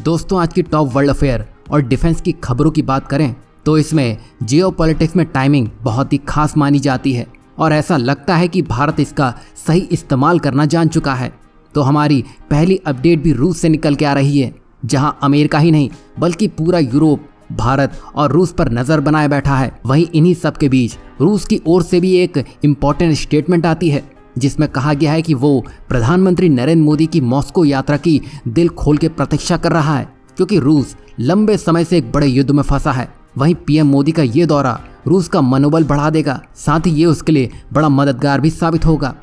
दोस्तों, आज की टॉप वर्ल्ड अफेयर और डिफेंस की खबरों की बात करें तो इसमें जियोपॉलिटिक्स में टाइमिंग बहुत ही खास मानी जाती है और ऐसा लगता है कि भारत इसका सही इस्तेमाल करना जान चुका है। तो हमारी पहली अपडेट भी रूस से निकल के आ रही है, जहां अमेरिका ही नहीं बल्कि पूरा यूरोप भारत और रूस पर नजर बनाए बैठा है। वहीं इन्हीं सब के बीच रूस की ओर से भी एक इम्पॉर्टेंट स्टेटमेंट आती है, जिसमें कहा गया है कि वो प्रधानमंत्री नरेंद्र मोदी की मॉस्को यात्रा की दिल खोल के प्रतीक्षा कर रहा है, क्योंकि रूस लंबे समय से एक बड़े युद्ध में फंसा है। वहीं पीएम मोदी का ये दौरा रूस का मनोबल बढ़ा देगा, साथ ही ये उसके लिए बड़ा मददगार भी साबित होगा।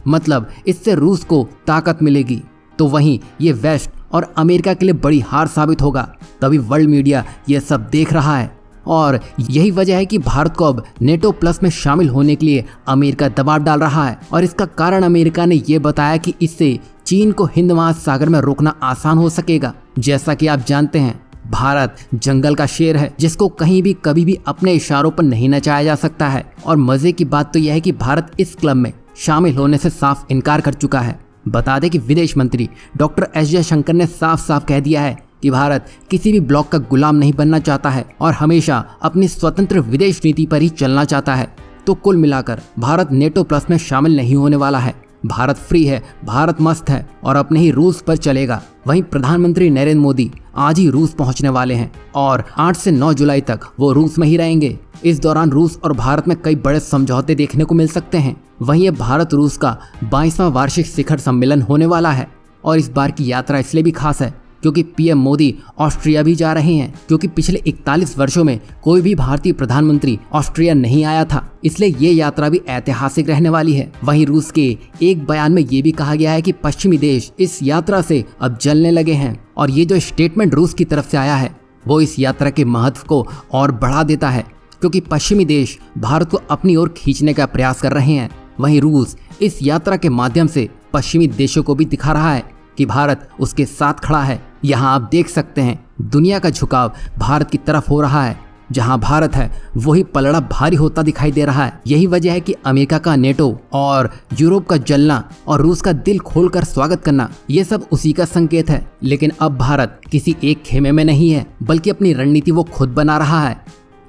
मतलब इससे रूस को ताकत मिलेगी। तो वहीं ये वेस्ट और अमेरिका के लिए बड़ी हार साबित होगा। तभी वर्ल्ड मीडिया ये सब देख रहा है और यही वजह है कि भारत को अब नेटो प्लस में शामिल होने के लिए अमेरिका दबाव डाल रहा है। और इसका कारण अमेरिका ने ये बताया कि इससे चीन को हिंद महासागर में रोकना आसान हो सकेगा। जैसा कि आप जानते हैं, भारत जंगल का शेर है, जिसको कहीं भी कभी भी अपने इशारों पर नहीं नचाया जा सकता है। और मजे की बात तो यह है कि भारत इस क्लब में शामिल होने से साफ इनकार कर चुका है। बता दें कि विदेश मंत्री डॉक्टर एस जयशंकर ने साफ साफ कह दिया है कि भारत किसी भी ब्लॉक का गुलाम नहीं बनना चाहता है और हमेशा अपनी स्वतंत्र विदेश नीति पर ही चलना चाहता है। तो कुल मिलाकर भारत नेटो प्लस में शामिल नहीं होने वाला है। भारत फ्री है, भारत मस्त है और अपने ही रूल्स पर चलेगा। वहीं प्रधानमंत्री नरेंद्र मोदी आज ही रूस पहुंचने वाले हैं और 8 से 9 जुलाई तक वो रूस में ही रहेंगे। इस दौरान रूस और भारत में कई बड़े समझौते देखने को मिल सकते हैं। वहीं ये भारत रूस का 22वां वार्षिक शिखर सम्मेलन होने वाला है और इस बार की यात्रा इसलिए भी खास है क्योंकि पीएम मोदी ऑस्ट्रिया भी जा रहे हैं, क्योंकि पिछले 41 वर्षों में कोई भी भारतीय प्रधानमंत्री ऑस्ट्रिया नहीं आया था, इसलिए ये यात्रा भी ऐतिहासिक रहने वाली है। वहीं रूस के एक बयान में ये भी कहा गया है कि पश्चिमी देश इस यात्रा से अब जलने लगे हैं और ये जो स्टेटमेंट रूस की तरफ से आया है वो इस यात्रा के महत्व को और बढ़ा देता है, क्योंकि पश्चिमी देश भारत को अपनी ओर खींचने का प्रयास कर रहे हैं। वहीं रूस इस यात्रा के माध्यम से पश्चिमी देशों को भी दिखा रहा है कि भारत उसके साथ खड़ा है। यहाँ आप देख सकते हैं दुनिया का झुकाव भारत की तरफ हो रहा है। जहाँ भारत है वही पलड़ा भारी होता दिखाई दे रहा है। यही वजह है कि अमेरिका का नेटो और यूरोप का जलना और रूस का दिल खोलकर स्वागत करना, ये सब उसी का संकेत है। लेकिन अब भारत किसी एक खेमे में नहीं है, बल्कि अपनी रणनीति वो खुद बना रहा है।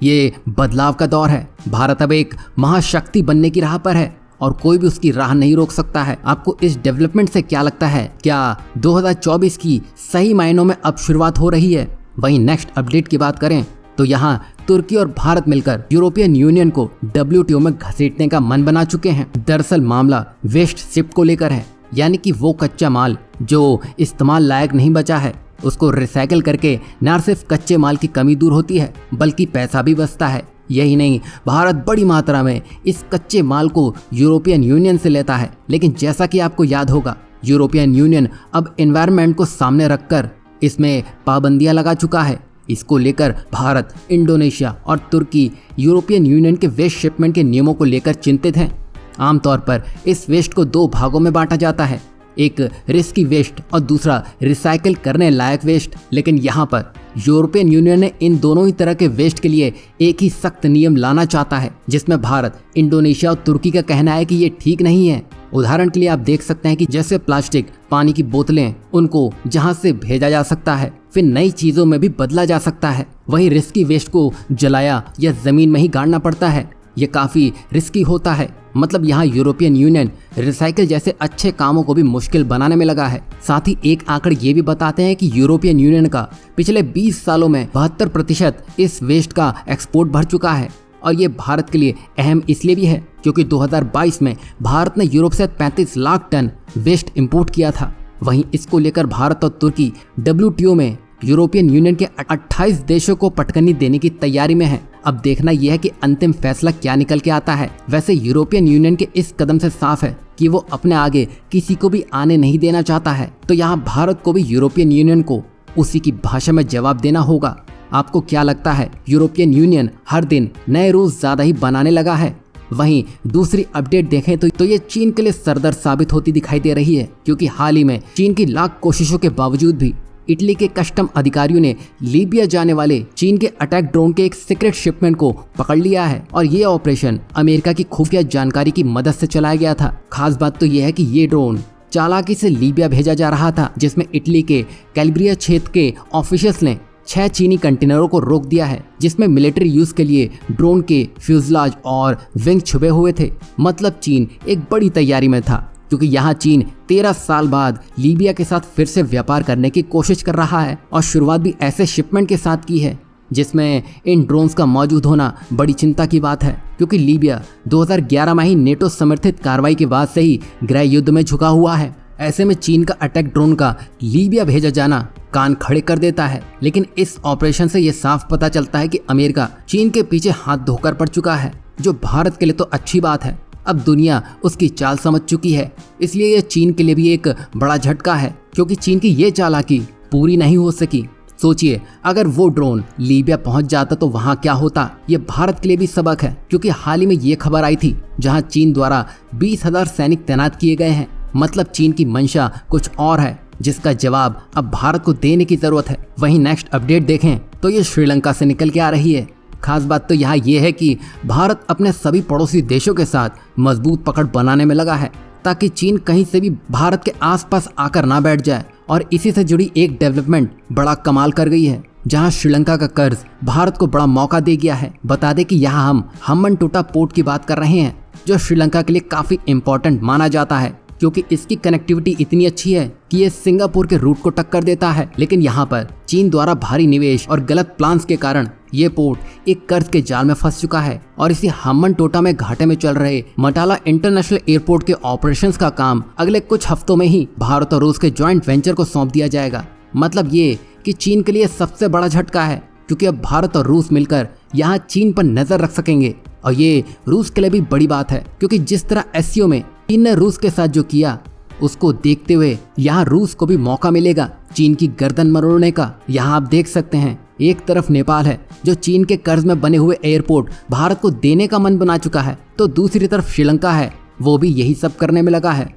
ये बदलाव का दौर है। भारत अब एक महाशक्ति बनने की राह पर है और कोई भी उसकी राह नहीं रोक सकता है। आपको इस डेवलपमेंट से क्या लगता है? क्या 2024 की सही मायनों में अब शुरुआत हो रही है? वहीं नेक्स्ट अपडेट की बात करें तो यहाँ तुर्की और भारत मिलकर यूरोपियन यूनियन को WTO में घसीटने का मन बना चुके हैं। दरअसल मामला वेस्ट शिप को लेकर है, यानी कि वो कच्चा माल जो इस्तेमाल लायक नहीं बचा है, उसको रिसाइकिल करके न सिर्फ कच्चे माल की कमी दूर होती है बल्कि पैसा भी बचता है। यही नहीं, भारत बड़ी मात्रा में इस कच्चे माल को यूरोपियन यूनियन से लेता है। लेकिन जैसा कि आपको याद होगा, यूरोपियन यूनियन अब एनवायरनमेंट को सामने रखकर इसमें पाबंदियां लगा चुका है। इसको लेकर भारत, इंडोनेशिया और तुर्की यूरोपियन यूनियन के वेस्ट शिपमेंट के नियमों को लेकर चिंतित हैं। आमतौर पर इस वेस्ट को 2 भागों में बांटा जाता है, एक रिस्की वेस्ट और दूसरा रिसाइकिल करने लायक वेस्ट। लेकिन यहाँ पर यूरोपियन यूनियन ने इन दोनों ही तरह के वेस्ट के लिए एक ही सख्त नियम लाना चाहता है, जिसमें भारत, इंडोनेशिया और तुर्की का कहना है कि ये ठीक नहीं है। उदाहरण के लिए आप देख सकते हैं कि जैसे प्लास्टिक, पानी की बोतलें, उनको जहां से भेजा जा सकता है, फिर नई चीजों में भी बदला जा सकता है। वहीं रिस्की वेस्ट को जलाया या जमीन में ही गाड़ना पड़ता है, ये काफी रिस्की होता है। मतलब यहाँ यूरोपियन यूनियन रिसाइकिल जैसे अच्छे कामों को भी मुश्किल बनाने में लगा है। साथ ही एक आंकड़े ये भी बताते हैं कि यूरोपियन यूनियन का पिछले 20 सालों में 72% इस वेस्ट का एक्सपोर्ट बढ़ चुका है। और ये भारत के लिए अहम इसलिए भी है क्योंकि 2022 में भारत ने यूरोप से 35 लाख टन वेस्ट इंपोर्ट किया था। वहीं इसको लेकर भारत और तुर्की WTO में यूरोपियन यूनियन के 28 देशों को पटकनी देने की तैयारी में है। अब देखना यह है कि अंतिम फैसला क्या निकल के आता है। वैसे यूरोपियन यूनियन के इस कदम से साफ है कि वो अपने आगे किसी को भी आने नहीं देना चाहता है। तो यहाँ भारत को भी यूरोपियन यूनियन को उसी की भाषा में जवाब देना होगा। आपको क्या लगता है? यूरोपियन यूनियन हर दिन नए रूल्स ज्यादा ही बनाने लगा है। वहीं दूसरी अपडेट देखें तो ये चीन के लिए सरदर्द साबित होती दिखाई दे रही है, क्योंकि हाल ही में चीन की लाख कोशिशों के बावजूद भी इटली के कस्टम अधिकारियों ने लीबिया जाने वाले चीन के अटैक ड्रोन के एक सीक्रेट शिपमेंट को पकड़ लिया है। और ये ऑपरेशन अमेरिका की खुफिया जानकारी की मदद से चलाया गया था। खास बात तो यह है कि ये ड्रोन चालाकी से लीबिया भेजा जा रहा था, जिसमें इटली के कैलब्रिया क्षेत्र के ऑफिशियल्स ने 6 चीनी कंटेनरों को रोक दिया है, जिसमें मिलिट्री यूज के लिए ड्रोन के फ्यूजलाज और विंग छुपे हुए थे। मतलब चीन एक बड़ी तैयारी में था, क्योंकि यहाँ चीन 13 साल बाद लीबिया के साथ फिर से व्यापार करने की कोशिश कर रहा है और शुरुआत भी ऐसे शिपमेंट के साथ की है जिसमें इन ड्रोन्स का मौजूद होना बड़ी चिंता की बात है, क्योंकि लीबिया 2011 में ही नेटो समर्थित कार्रवाई के बाद से ही गृह युद्ध में झुका हुआ है। ऐसे में चीन का अटैक ड्रोन का लीबिया भेजा जाना कान खड़े कर देता है। लेकिन इस ऑपरेशन से ये साफ पता चलता है कि अमेरिका चीन के पीछे हाथ धोकर पड़ चुका है, जो भारत के लिए तो अच्छी बात है। अब दुनिया उसकी चाल समझ चुकी है, इसलिए यह चीन के लिए भी एक बड़ा झटका है, क्योंकि चीन की ये चालाकी पूरी नहीं हो सकी। सोचिए, अगर वो ड्रोन लीबिया पहुंच जाता तो वहां क्या होता। ये भारत के लिए भी सबक है, क्योंकि हाल ही में ये खबर आई थी जहां चीन द्वारा 20,000 सैनिक तैनात किए गए हैं। मतलब चीन की मंशा कुछ और है, जिसका जवाब अब भारत को देने की जरूरत है। वहीं नेक्स्ट अपडेट देखें तो ये श्रीलंका से निकल के आ रही है। खास बात तो यहाँ ये है कि भारत अपने सभी पड़ोसी देशों के साथ मजबूत पकड़ बनाने में लगा है, ताकि चीन कहीं से भी भारत के आसपास आकर ना बैठ जाए। और इसी से जुड़ी एक डेवलपमेंट बड़ा कमाल कर गई है, जहां श्रीलंका का कर्ज भारत को बड़ा मौका दे गया है। बता दें कि यहाँ हम हम्बनटोटा पोर्ट की बात कर रहे हैं, जो श्रीलंका के लिए काफी इंपॉर्टेंट माना जाता है, क्योंकि इसकी कनेक्टिविटी इतनी अच्छी है कि ये सिंगापुर के रूट को टक्कर देता है। लेकिन यहाँ पर चीन द्वारा भारी निवेश और गलत प्लान्स के कारण ये पोर्ट एक कर्ज के जाल में फंस चुका है और इसी हम्बनटोटा में घाटे में चल रहे मटाला इंटरनेशनल एयरपोर्ट के ऑपरेशंस का काम अगले कुछ हफ्तों में ही भारत और रूस के जॉइंट वेंचर को सौंप दिया जाएगा। मतलब ये कि चीन के लिए सबसे बड़ा झटका है, क्योंकि अब भारत और रूस मिलकर यहाँ चीन पर नजर रख सकेंगे। और ये रूस के लिए भी बड़ी बात है, क्योंकि जिस तरह एससीओ में चीन ने रूस के साथ जो किया, उसको देखते हुए यहाँ रूस को भी मौका मिलेगा चीन की गर्दन मरोड़ने का। यहाँ आप देख सकते हैं, एक तरफ नेपाल है जो चीन के कर्ज में बने हुए एयरपोर्ट भारत को देने का मन बना चुका है, तो दूसरी तरफ श्रीलंका है, वो भी यही सब करने में लगा है।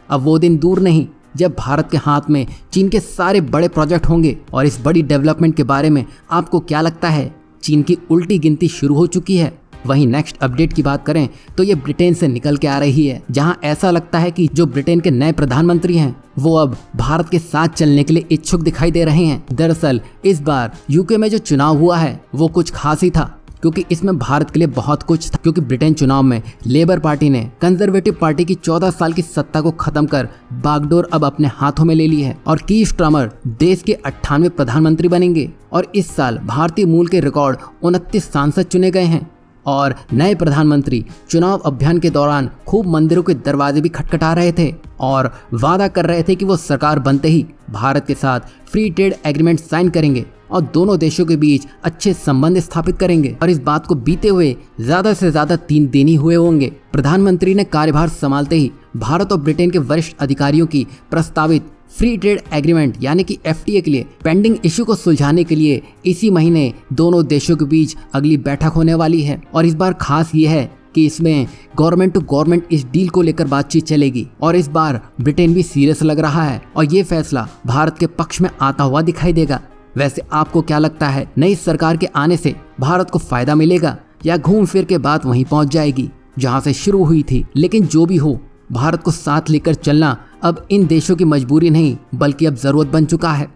अब वो दिन दूर नहीं जब भारत के हाथ में चीन के सारे बड़े प्रोजेक्ट होंगे। और इस बड़ी डेवलपमेंट के बारे में आपको क्या लगता है? चीन की उल्टी गिनती शुरू हो चुकी है। वहीं नेक्स्ट अपडेट की बात करें तो ये ब्रिटेन से निकल के आ रही है, जहां ऐसा लगता है कि जो ब्रिटेन के नए प्रधानमंत्री हैं वो अब भारत के साथ चलने के लिए इच्छुक दिखाई दे रहे हैं। दरअसल इस बार यूके में जो चुनाव हुआ है वो कुछ खास ही था, क्योंकि इसमें भारत के लिए बहुत कुछ था। क्योंकि ब्रिटेन चुनाव में लेबर पार्टी ने कंजर्वेटिव पार्टी की 14 साल की सत्ता को खत्म कर बागडोर अब अपने हाथों में ले ली है और कीर स्टारमर देश के 98वें प्रधानमंत्री बनेंगे। और इस साल भारतीय मूल के रिकॉर्ड 29 सांसद चुने गए हैं। और नए प्रधानमंत्री चुनाव अभियान के दौरान खूब मंदिरों के दरवाजे भी खटखटा रहे थे और वादा कर रहे थे कि वो सरकार बनते ही भारत के साथ फ्री ट्रेड एग्रीमेंट साइन करेंगे और दोनों देशों के बीच अच्छे संबंध स्थापित करेंगे। और इस बात को बीते हुए ज्यादा से ज्यादा 3 दिन ही हुए होंगे। प्रधानमंत्री ने कार्यभार संभालते ही भारत और ब्रिटेन के वरिष्ठ अधिकारियों की प्रस्तावित फ्री ट्रेड एग्रीमेंट यानी कि FTA के लिए पेंडिंग इश्यू को सुलझाने के लिए इसी महीने दोनों देशों के बीच अगली बैठक होने वाली है। और इस बार खास ये है कि इसमें गवर्नमेंट टू गवर्नमेंट इस डील को लेकर बातचीत चलेगी। और इस बार ब्रिटेन भी सीरियस लग रहा है और ये फैसला भारत के पक्ष में आता हुआ दिखाई देगा। वैसे आपको क्या लगता है, नई सरकार के आने से भारत को फायदा मिलेगा या घूम फिर के बात वहीं पहुंच जाएगी जहां से शुरू हुई थी? लेकिन जो भी हो, भारत को साथ लेकर चलना अब इन देशों की मजबूरी नहीं बल्कि अब जरूरत बन चुका है।